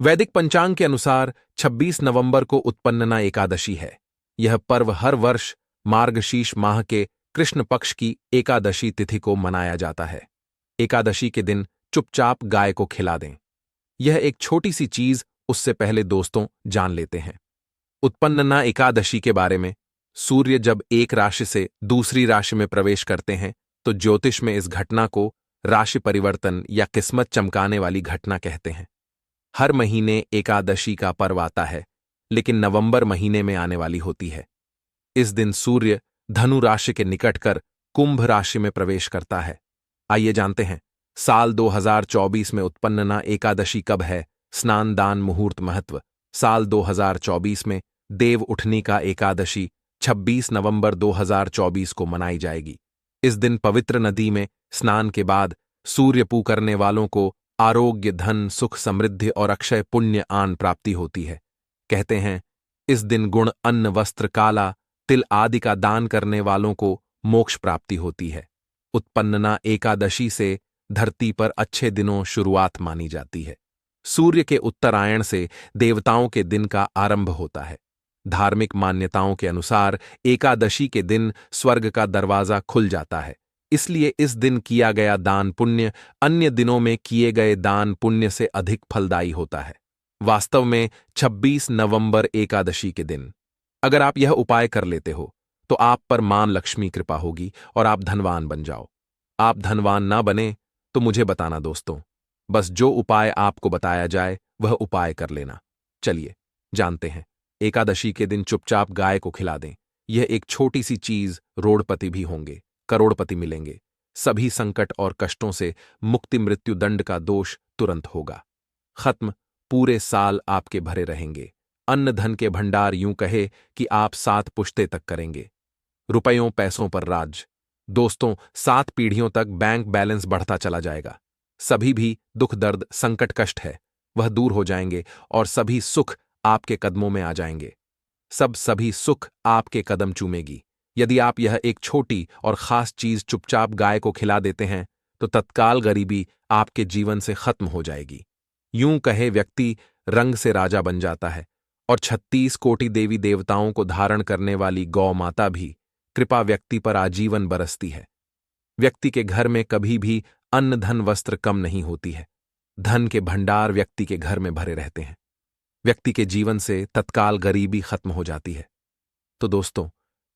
वैदिक पंचांग के अनुसार 26 नवंबर को उत्पन्नना एकादशी है। यह पर्व हर वर्ष मार्गशीर्ष माह के कृष्ण पक्ष की एकादशी तिथि को मनाया जाता है। एकादशी के दिन चुपचाप गाय को खिला दें। यह एक छोटी सी चीज, उससे पहले दोस्तों जान लेते हैं उत्पन्नना एकादशी के बारे में। सूर्य जब एक राशि से दूसरी राशि में प्रवेश करते हैं तो ज्योतिष में इस घटना को राशि परिवर्तन या किस्मत चमकाने वाली घटना कहते हैं। हर महीने एकादशी का पर्व आता है, लेकिन नवंबर महीने में आने वाली होती है। इस दिन सूर्य धनु राशि के निकट कर कुंभ राशि में प्रवेश करता है। आइए जानते हैं साल 2024 में उत्पन्नना एकादशी कब है। स्नान दान मुहूर्त महत्व। साल 2024 में देव उठनी का एकादशी 26 नवंबर 2024 को मनाई जाएगी। इस दिन पवित्र नदी में स्नान के बाद सूर्य पू करने वालों को आरोग्य, धन, सुख, समृद्धि और अक्षय पुण्य आन प्राप्ति होती है। कहते हैं इस दिन गुण, अन्न, वस्त्र, काला तिल आदि का दान करने वालों को मोक्ष प्राप्ति होती है। उत्पन्नना एकादशी से धरती पर अच्छे दिनों शुरुआत मानी जाती है। सूर्य के उत्तरायण से देवताओं के दिन का आरंभ होता है। धार्मिक मान्यताओं के अनुसार एकादशी के दिन स्वर्ग का दरवाजा खुल जाता है, इसलिए इस दिन किया गया दान पुण्य अन्य दिनों में किए गए दान पुण्य से अधिक फलदायी होता है। वास्तव में 26 नवंबर एकादशी के दिन अगर आप यह उपाय कर लेते हो तो आप पर मां लक्ष्मी कृपा होगी और आप धनवान बन जाओ। आप धनवान ना बने तो मुझे बताना दोस्तों, बस जो उपाय आपको बताया जाए वह उपाय कर लेना। चलिए जानते हैं। एकादशी के दिन चुपचाप गाय को खिला दें। यह एक छोटी सी चीज, रोड़पति भी होंगे, करोड़पति मिलेंगे। सभी संकट और कष्टों से मुक्ति, मृत्यु दंड का दोष तुरंत होगा खत्म। पूरे साल आपके भरे रहेंगे। अन्न धन के भंडार, यूं कहे कि आप 7 पुश्ते तक करेंगे। रुपयों पैसों पर राज। दोस्तों 7 पीढ़ियों तक बैंक बैलेंस बढ़ता चला जाएगा। सभी भी दुख, दर्द, संकट, कष्ट है वह दूर हो जाएंगे और सभी सुख आपके कदमों में आ जाएंगे। सभी सुख आपके कदम चूमेगी। यदि आप यह एक छोटी और खास चीज चुपचाप गाय को खिला देते हैं तो तत्काल गरीबी आपके जीवन से खत्म हो जाएगी। यूं कहे व्यक्ति रंग से राजा बन जाता है और 36 कोटि देवी देवताओं को धारण करने वाली गौ माता भी कृपा व्यक्ति पर आजीवन बरसती है। व्यक्ति के घर में कभी भी अन्न, धन, वस्त्र कम नहीं होती है। धन के भंडार व्यक्ति के घर में भरे रहते हैं। व्यक्ति के जीवन से तत्काल गरीबी खत्म हो जाती है। तो दोस्तों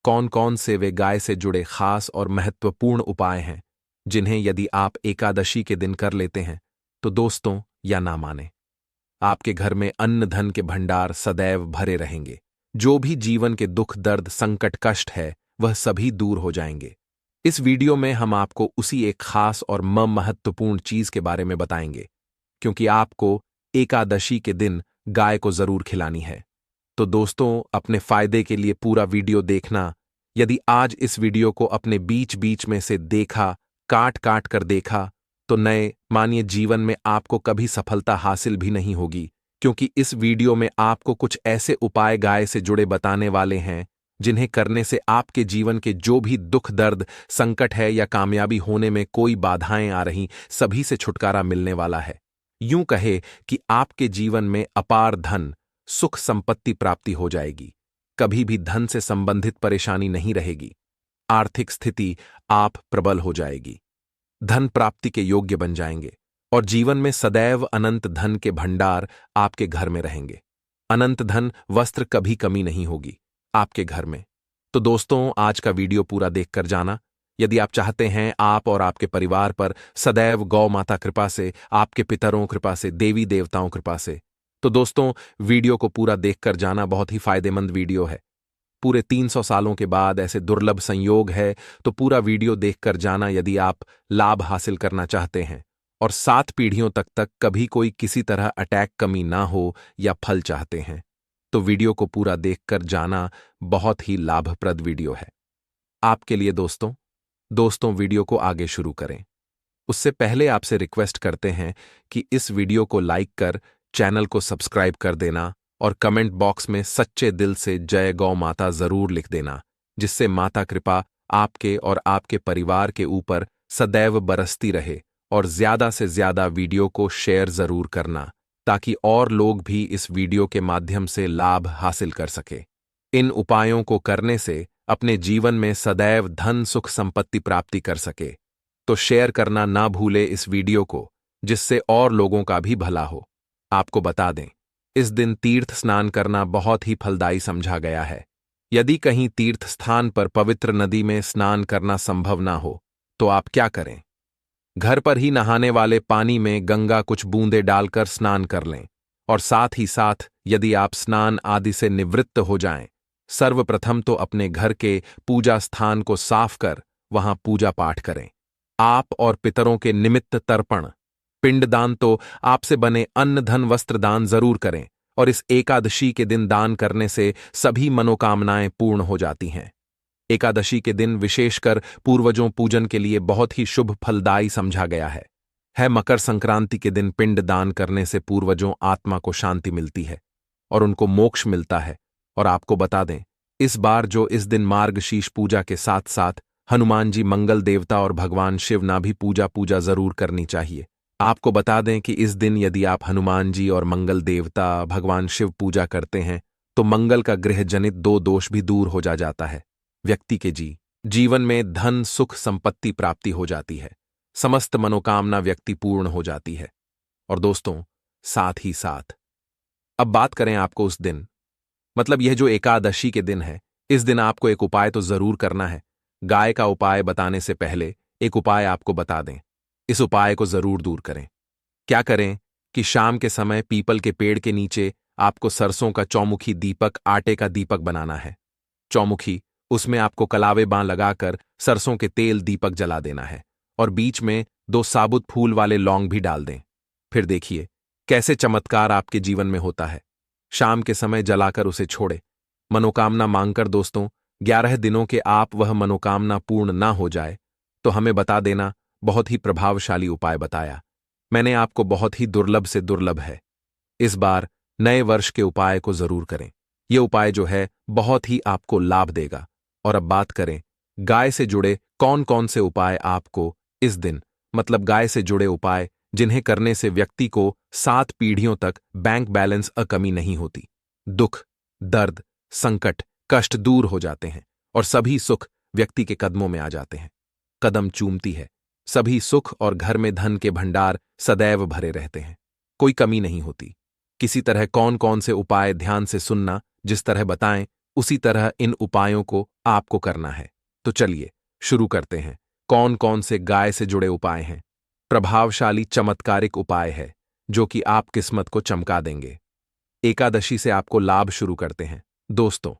कौन कौन से वे गाय से जुड़े खास और महत्वपूर्ण उपाय हैं जिन्हें यदि आप एकादशी के दिन कर लेते हैं तो दोस्तों या ना माने, आपके घर में अन्न धन के भंडार सदैव भरे रहेंगे। जो भी जीवन के दुख, दर्द, संकट, कष्ट है वह सभी दूर हो जाएंगे। इस वीडियो में हम आपको उसी एक खास और महत्वपूर्ण चीज के बारे में बताएंगे, क्योंकि आपको एकादशी के दिन गाय को जरूर खिलानी है। तो दोस्तों अपने फायदे के लिए पूरा वीडियो देखना। यदि आज इस वीडियो को अपने बीच बीच में से देखा, काट काट कर देखा, तो नए मानिए जीवन में आपको कभी सफलता हासिल भी नहीं होगी, क्योंकि इस वीडियो में आपको कुछ ऐसे उपाय गाय से जुड़े बताने वाले हैं जिन्हें करने से आपके जीवन के जो भी दुख, दर्द, संकट है या कामयाबी होने में कोई बाधाएं आ रही, सभी से छुटकारा मिलने वाला है। यूं कहे कि आपके जीवन में अपार धन, सुख, संपत्ति प्राप्ति हो जाएगी। कभी भी धन से संबंधित परेशानी नहीं रहेगी। आर्थिक स्थिति आप प्रबल हो जाएगी। धन प्राप्ति के योग्य बन जाएंगे और जीवन में सदैव अनंत धन के भंडार आपके घर में रहेंगे। अनंत धन, वस्त्र कभी कमी नहीं होगी आपके घर में। तो दोस्तों आज का वीडियो पूरा देखकर जाना। यदि आप चाहते हैं आप और आपके परिवार पर सदैव गौ माता कृपा से, आपके पितरों कृपा से, देवी देवताओं कृपा से, तो दोस्तों वीडियो को पूरा देखकर जाना। बहुत ही फायदेमंद वीडियो है। पूरे 300 सालों के बाद ऐसे दुर्लभ संयोग है, तो पूरा वीडियो देखकर जाना यदि आप लाभ हासिल करना चाहते हैं और 7 पीढ़ियों तक कभी कोई किसी तरह अटैक, कमी ना हो या फल चाहते हैं तो वीडियो को पूरा देखकर जाना। बहुत ही लाभप्रद वीडियो है आपके लिए दोस्तों वीडियो को आगे शुरू करें उससे पहले आपसे रिक्वेस्ट करते हैं कि इस वीडियो को लाइक कर चैनल को सब्सक्राइब कर देना और कमेंट बॉक्स में सच्चे दिल से जय गौ माता जरूर लिख देना, जिससे माता कृपा आपके और आपके परिवार के ऊपर सदैव बरसती रहे। और ज्यादा से ज्यादा वीडियो को शेयर जरूर करना ताकि और लोग भी इस वीडियो के माध्यम से लाभ हासिल कर सके। इन उपायों को करने से अपने जीवन में सदैव धन सुख संपत्ति प्राप्ति कर सके। तो शेयर करना ना भूले इस वीडियो को, जिससे और लोगों का भी भला हो। आपको बता दें, इस दिन तीर्थ स्नान करना बहुत ही फलदायी समझा गया है। यदि कहीं तीर्थ स्थान पर पवित्र नदी में स्नान करना संभव ना हो तो आप क्या करें? घर पर ही नहाने वाले पानी में गंगा कुछ बूंदे डालकर स्नान कर लें। और साथ ही साथ यदि आप स्नान आदि से निवृत्त हो जाएं, सर्वप्रथम तो अपने घर के पूजा स्थान को साफ कर वहां पूजा पाठ करें। आप और पितरों के निमित्त तर्पण, पिंडदान तो आपसे बने अन्न धन वस्त्र दान जरूर करें। और इस एकादशी के दिन दान करने से सभी मनोकामनाएं पूर्ण हो जाती हैं। एकादशी के दिन विशेषकर पूर्वजों पूजन के लिए बहुत ही शुभ फलदायी समझा गया है। मकर संक्रांति के दिन पिंड दान करने से पूर्वजों आत्मा को शांति मिलती है और उनको मोक्ष मिलता है। और आपको बता दें, इस बार जो इस दिन मार्गशीर्ष पूजा के साथ साथ हनुमान जी मंगल देवता और भगवान शिव ना भी पूजा जरूर करनी चाहिए। आपको बता दें कि इस दिन यदि आप हनुमान जी और मंगल देवता भगवान शिव पूजा करते हैं तो मंगल का ग्रह जनित 2 दोष भी दूर हो जाता है। व्यक्ति के जीवन में धन सुख संपत्ति प्राप्ति हो जाती है। समस्त मनोकामना व्यक्ति पूर्ण हो जाती है। और दोस्तों, साथ ही साथ अब बात करें आपको उस दिन, मतलब यह जो एकादशी के दिन है, इस दिन आपको एक उपाय तो जरूर करना है। गाय का उपाय बताने से पहले एक उपाय आपको बता दें। इस उपाय को जरूर दूर करें। क्या करें कि शाम के समय पीपल के पेड़ के नीचे आपको सरसों का चौमुखी दीपक, आटे का दीपक बनाना है। चौमुखी, उसमें आपको कलावे बां लगाकर सरसों के तेल दीपक जला देना है और बीच में 2 साबुत फूल वाले लौंग भी डाल दें। फिर देखिए कैसे चमत्कार आपके जीवन में होता है। शाम के समय जलाकर उसे छोड़े, मनोकामना मांगकर। दोस्तों, 11 दिनों के आप वह मनोकामना पूर्ण ना हो जाए तो हमें बता देना। बहुत ही प्रभावशाली उपाय बताया मैंने आपको, बहुत ही दुर्लभ से दुर्लभ है। इस बार नए वर्ष के उपाय को जरूर करें। यह उपाय जो है बहुत ही आपको लाभ देगा। और अब बात करें गाय से जुड़े कौन कौन से उपाय आपको इस दिन, मतलब गाय से जुड़े उपाय जिन्हें करने से व्यक्ति को 7 पीढ़ियों तक बैंक बैलेंस कमी नहीं होती, दुख दर्द संकट कष्ट दूर हो जाते हैं और सभी सुख व्यक्ति के कदमों में आ जाते हैं। कदम चूमती है, सभी सुख और घर में धन के भंडार सदैव भरे रहते हैं, कोई कमी नहीं होती। किसी तरह कौन कौन से उपाय ध्यान से सुनना, जिस तरह बताएं उसी तरह इन उपायों को आपको करना है। तो चलिए शुरू करते हैं। कौन कौन से गाय से जुड़े उपाय हैं? प्रभावशाली चमत्कारिक उपाय है जो कि आप किस्मत को चमका देंगे। एकादशी से आपको लाभ शुरू करते हैं। दोस्तों,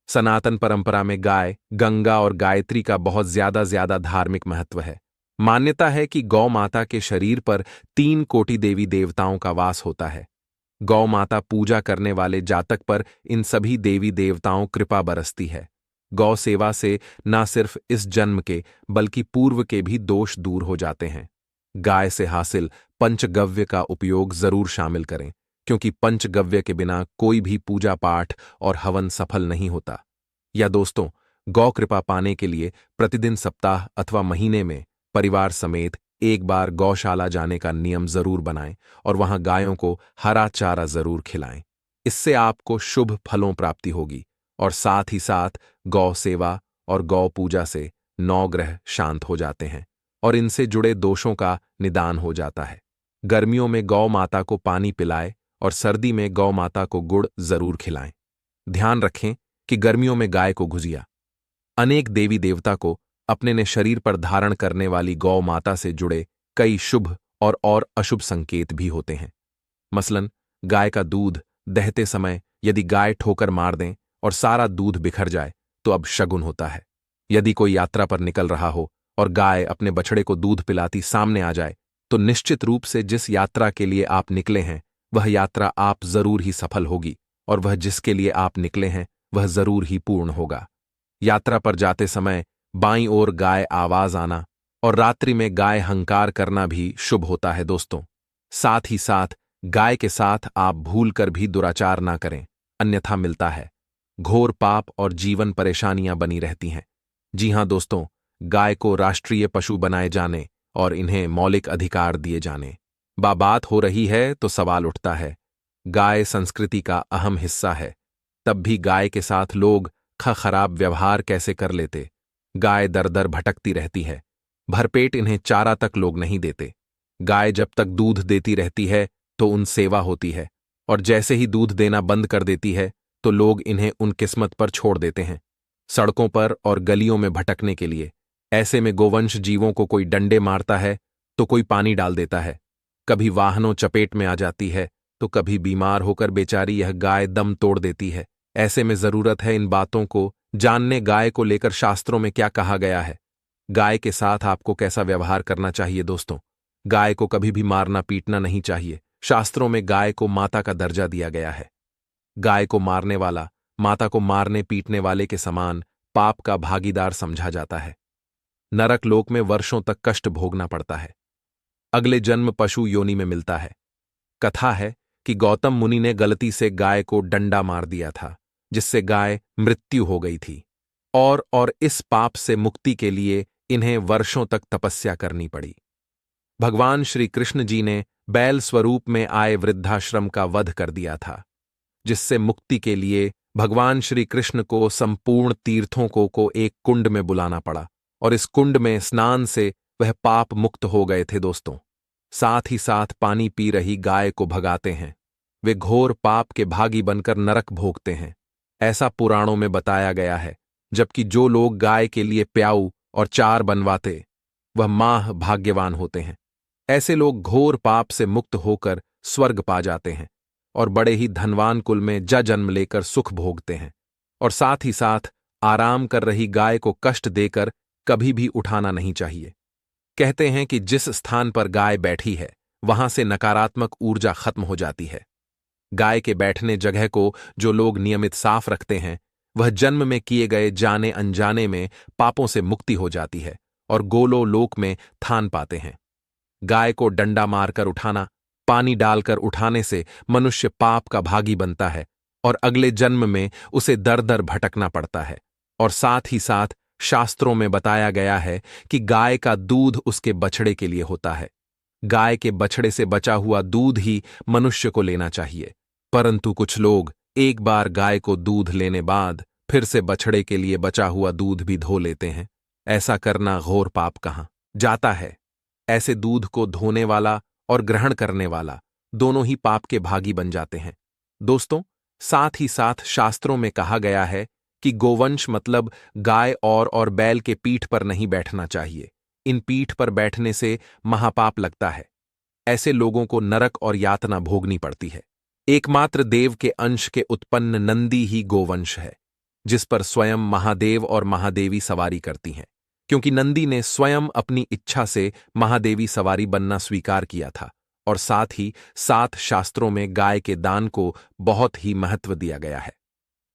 सनातन परंपरा में गाय, गंगा और गायत्री का बहुत ज्यादा धार्मिक महत्व है। मान्यता है कि गौ माता के शरीर पर 3 कोटि देवी देवताओं का वास होता है। गौ माता पूजा करने वाले जातक पर इन सभी देवी देवताओं कृपा बरसती है। गौ सेवा से न सिर्फ इस जन्म के बल्कि पूर्व के भी दोष दूर हो जाते हैं। गाय से हासिल पंचगव्य का उपयोग जरूर शामिल करें, क्योंकि पंचगव्य के बिना कोई भी पूजा पाठ और हवन सफल नहीं होता। या दोस्तों, गौ कृपा पाने के लिए प्रतिदिन सप्ताह अथवा महीने में परिवार समेत एक बार गौशाला जाने का नियम जरूर बनाएं और वहां गायों को हरा चारा जरूर खिलाएं। इससे आपको शुभ फलों प्राप्ति होगी और साथ ही साथ गौ सेवा और गौ पूजा से 9 ग्रह शांत हो जाते हैं और इनसे जुड़े दोषों का निदान हो जाता है। गर्मियों में गौ माता को पानी पिलाएं और सर्दी में गौ माता को गुड़ जरूर खिलाएं। ध्यान रखें कि गर्मियों में गाय को गुजिया। अनेक देवी देवता को अपने ने शरीर पर धारण करने वाली गौ माता से जुड़े कई शुभ और अशुभ संकेत भी होते हैं। मसलन गाय का दूध दहते समय यदि गाय ठोकर मार दें और सारा दूध बिखर जाए तो अब शगुन होता है। यदि कोई यात्रा पर निकल रहा हो और गाय अपने बछड़े को दूध पिलाती सामने आ जाए तो निश्चित रूप से जिस यात्रा के लिए आप निकले हैं वह यात्रा आप जरूर ही सफल होगी और वह जिसके लिए आप निकले हैं वह जरूर ही पूर्ण होगा। यात्रा पर जाते समय बाईं ओर गाय आवाज आना और रात्रि में गाय हंकार करना भी शुभ होता है। दोस्तों, साथ ही साथ गाय के साथ आप भूल कर भी दुराचार ना करें, अन्यथा मिलता है घोर पाप और जीवन परेशानियां बनी रहती हैं। जी हां दोस्तों, गाय को राष्ट्रीय पशु बनाए जाने और इन्हें मौलिक अधिकार दिए जाने बात हो रही है तो सवाल उठता है गाय संस्कृति का अहम हिस्सा है, तब भी गाय के साथ लोग खराब व्यवहार कैसे कर लेते। गाय दर दर भटकती रहती है, भरपेट इन्हें चारा तक लोग नहीं देते। गाय जब तक दूध देती रहती है तो उन सेवा होती है, और जैसे ही दूध देना बंद कर देती है तो लोग इन्हें उन किस्मत पर छोड़ देते हैं, सड़कों पर और गलियों में भटकने के लिए। ऐसे में गोवंश जीवों को कोई डंडे मारता है तो कोई पानी डाल देता है, कभी वाहनों चपेट में आ जाती है तो कभी बीमार होकर बेचारी यह गाय दम तोड़ देती है। ऐसे में जरूरत है इन बातों को जानने, गाय को लेकर शास्त्रों में क्या कहा गया है, गाय के साथ आपको कैसा व्यवहार करना चाहिए। दोस्तों, गाय को कभी भी मारना पीटना नहीं चाहिए। शास्त्रों में गाय को माता का दर्जा दिया गया है। गाय को मारने वाला माता को मारने पीटने वाले के समान पाप का भागीदार समझा जाता है। नरक लोक में वर्षों तक कष्ट भोगना पड़ता है। अगले जन्म पशु योनि में मिलता है। कथा है कि गौतम मुनि ने गलती से गाय को डंडा मार दिया था, जिससे गाय मृत्यु हो गई थी, और इस पाप से मुक्ति के लिए इन्हें वर्षों तक तपस्या करनी पड़ी। भगवान श्री कृष्ण जी ने बैल स्वरूप में आए वृद्धाश्रम का वध कर दिया था, जिससे मुक्ति के लिए भगवान श्री कृष्ण को संपूर्ण तीर्थों को एक कुंड में बुलाना पड़ा, और इस कुंड में स्नान से वह पाप मुक्त हो गए थे। दोस्तों, साथ ही साथ पानी पी रही गाय को भगाते हैं। वे घोर पाप के भागी बनकर नरक भोगते हैं, ऐसा पुराणों में बताया गया है। जबकि जो लोग गाय के लिए प्याऊ और चार बनवाते वह माह भाग्यवान होते हैं। ऐसे लोग घोर पाप से मुक्त होकर स्वर्ग पा जाते हैं और बड़े ही धनवान कुल में जन्म लेकर सुख भोगते हैं। और साथ ही साथ आराम कर रही गाय को कष्ट देकर कभी भी उठाना नहीं चाहिए। कहते हैं कि जिस स्थान पर गाय बैठी है वहां से नकारात्मक ऊर्जा खत्म हो जाती है। गाय के बैठने जगह को जो लोग नियमित साफ रखते हैं वह जन्म में किए गए जाने अनजाने में पापों से मुक्ति हो जाती है और गोलो लोक में थान पाते हैं। गाय को डंडा मारकर उठाना, पानी डालकर उठाने से मनुष्य पाप का भागी बनता है और अगले जन्म में उसे दर दर भटकना पड़ता है। और साथ ही साथ शास्त्रों में बताया गया है कि गाय का दूध उसके बछड़े के लिए होता है। गाय के बछड़े से बचा हुआ दूध ही मनुष्य को लेना चाहिए, परंतु कुछ लोग एक बार गाय को दूध लेने बाद फिर से बछड़े के लिए बचा हुआ दूध भी धो लेते हैं। ऐसा करना घोर पाप कहाँ जाता है। ऐसे दूध को धोने वाला और ग्रहण करने वाला दोनों ही पाप के भागी बन जाते हैं। दोस्तों, साथ ही साथ शास्त्रों में कहा गया है कि गोवंश मतलब गाय और बैल के पीठ पर नहीं बैठना चाहिए। इन पीठ पर बैठने से महापाप लगता है। ऐसे लोगों को नरक और यातना भोगनी पड़ती है। एकमात्र देव के अंश के उत्पन्न नंदी ही गोवंश है, जिस पर स्वयं महादेव और महादेवी सवारी करती हैं, क्योंकि नंदी ने स्वयं अपनी इच्छा से महादेवी सवारी बनना स्वीकार किया था। और साथ ही साथ शास्त्रों में गाय के दान को बहुत ही महत्व दिया गया है।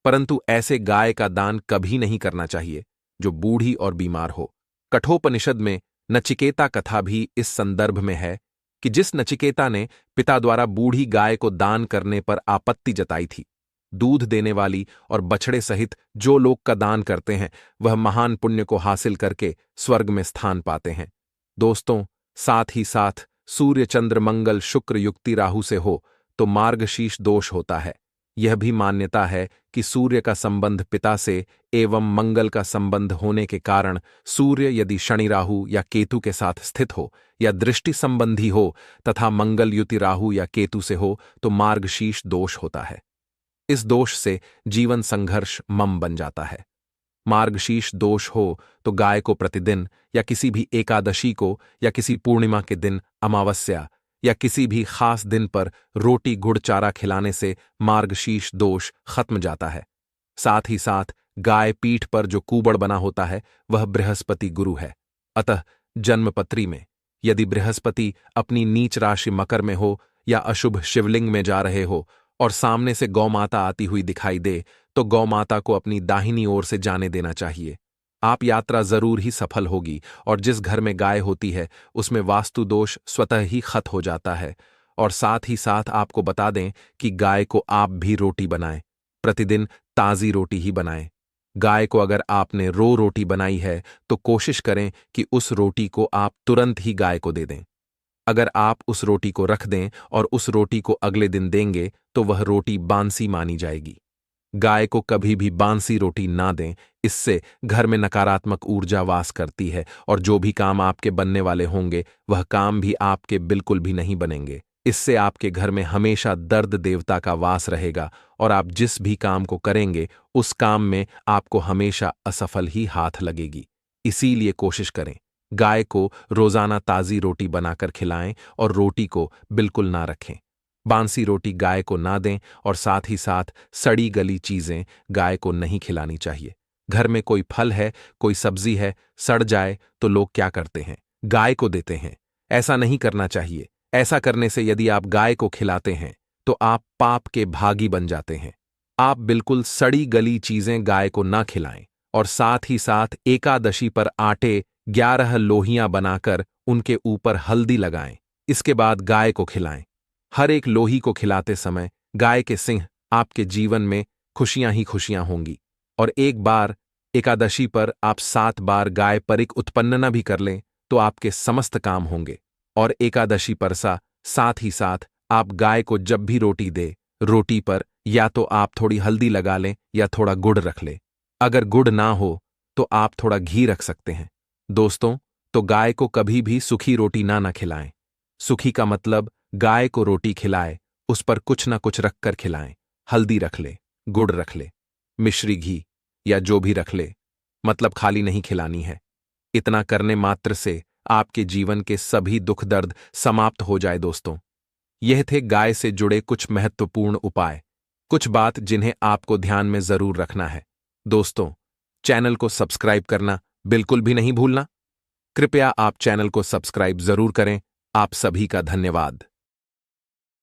परंतु ऐसे गाय का दान कभी नहीं करना चाहिए जो बूढ़ी और बीमार हो। कठोपनिषद में नचिकेता कथा भी इस संदर्भ में है कि जिस नचिकेता ने पिता द्वारा बूढ़ी गाय को दान करने पर आपत्ति जताई थी। दूध देने वाली और बछड़े सहित जो लोग का दान करते हैं वह महान पुण्य को हासिल करके स्वर्ग में स्थान पाते हैं। दोस्तों, साथ ही साथ सूर्य चंद्र मंगल शुक्र युक्ति राहु से हो तो मार्गशीर्ष दोष होता है। यह भी मान्यता है कि सूर्य का संबंध पिता से एवं मंगल का संबंध होने के कारण सूर्य यदि शनि राहु या केतु के साथ स्थित हो या दृष्टि संबंधी हो तथा मंगल युति राहु या केतु से हो तो मार्गशीर्ष दोष होता है। इस दोष से जीवन संघर्ष मम बन जाता है। मार्गशीर्ष दोष हो तो गाय को प्रतिदिन या किसी भी एकादशी को या किसी पूर्णिमा के दिन, अमावस्या या किसी भी खास दिन पर रोटी गुड़ चारा खिलाने से मार्गशीर्ष दोष खत्म जाता है। साथ ही साथ गाय पीठ पर जो कूबड़ बना होता है वह बृहस्पति गुरु है। अतः जन्मपत्री में यदि बृहस्पति अपनी नीच राशि मकर में हो या अशुभ शिवलिंग में जा रहे हो और सामने से गौमाता आती हुई दिखाई दे तो गौमाता को अपनी दाहिनी ओर से जाने देना चाहिए। आप यात्रा जरूर ही सफल होगी और जिस घर में गाय होती है उसमें वास्तु दोष स्वतः ही खत्म हो जाता है। और साथ ही साथ आपको बता दें कि गाय को आप भी रोटी बनाएं, प्रतिदिन ताज़ी रोटी ही बनाएं। गाय को अगर आपने रोटी बनाई है तो कोशिश करें कि उस रोटी को आप तुरंत ही गाय को दे दें। अगर आप उस रोटी को रख दें और उस रोटी को अगले दिन देंगे तो वह रोटी बांसी मानी जाएगी। गाय को कभी भी बांसी रोटी ना दें, इससे घर में नकारात्मक ऊर्जा वास करती है और जो भी काम आपके बनने वाले होंगे वह काम भी आपके बिल्कुल भी नहीं बनेंगे। इससे आपके घर में हमेशा दर्द देवता का वास रहेगा और आप जिस भी काम को करेंगे उस काम में आपको हमेशा असफल ही हाथ लगेगी। इसीलिए कोशिश करें, गाय को रोजाना ताज़ी रोटी बनाकर खिलाएं और रोटी को बिल्कुल ना रखें। बांसी रोटी गाय को ना दें और साथ ही साथ सड़ी गली चीजें गाय को नहीं खिलानी चाहिए। घर में कोई फल है, कोई सब्जी है, सड़ जाए तो लोग क्या करते हैं? गाय को देते हैं। ऐसा नहीं करना चाहिए। ऐसा करने से यदि आप गाय को खिलाते हैं तो आप पाप के भागी बन जाते हैं। आप बिल्कुल सड़ी गली चीजें गाय को ना खिलाएं और साथ ही साथ एकादशी पर आटे 11 लोहियां बनाकर उनके ऊपर हल्दी लगाएं। इसके बाद गाय को खिलाएं। हर एक लोही को खिलाते समय गाय के सिंह आपके जीवन में खुशियां ही खुशियां होंगी। और एक बार एकादशी पर आप 7 बार गाय परिक उत्पन्ना भी कर लें तो आपके समस्त काम होंगे। और एकादशी पर साथ ही साथ आप गाय को जब भी रोटी दे, रोटी पर या तो आप थोड़ी हल्दी लगा लें या थोड़ा गुड़ रख लें। अगर गुड़ ना हो तो आप थोड़ा घी रख सकते हैं। दोस्तों, तो गाय को कभी भी सूखी रोटी ना खिलाएं। सूखी का मतलब गाय को रोटी खिलाए, उस पर कुछ ना कुछ रखकर खिलाएं। हल्दी रख ले, गुड़ रख ले, मिश्री घी या जो भी रख ले, मतलब खाली नहीं खिलानी है। इतना करने मात्र से आपके जीवन के सभी दुख दर्द समाप्त हो जाए। दोस्तों, यह थे गाय से जुड़े कुछ महत्वपूर्ण उपाय, कुछ बात जिन्हें आपको ध्यान में जरूर रखना है। दोस्तों, चैनल को सब्सक्राइब करना बिल्कुल भी नहीं भूलना। कृपया आप चैनल को सब्सक्राइब जरूर करें। आप सभी का धन्यवाद।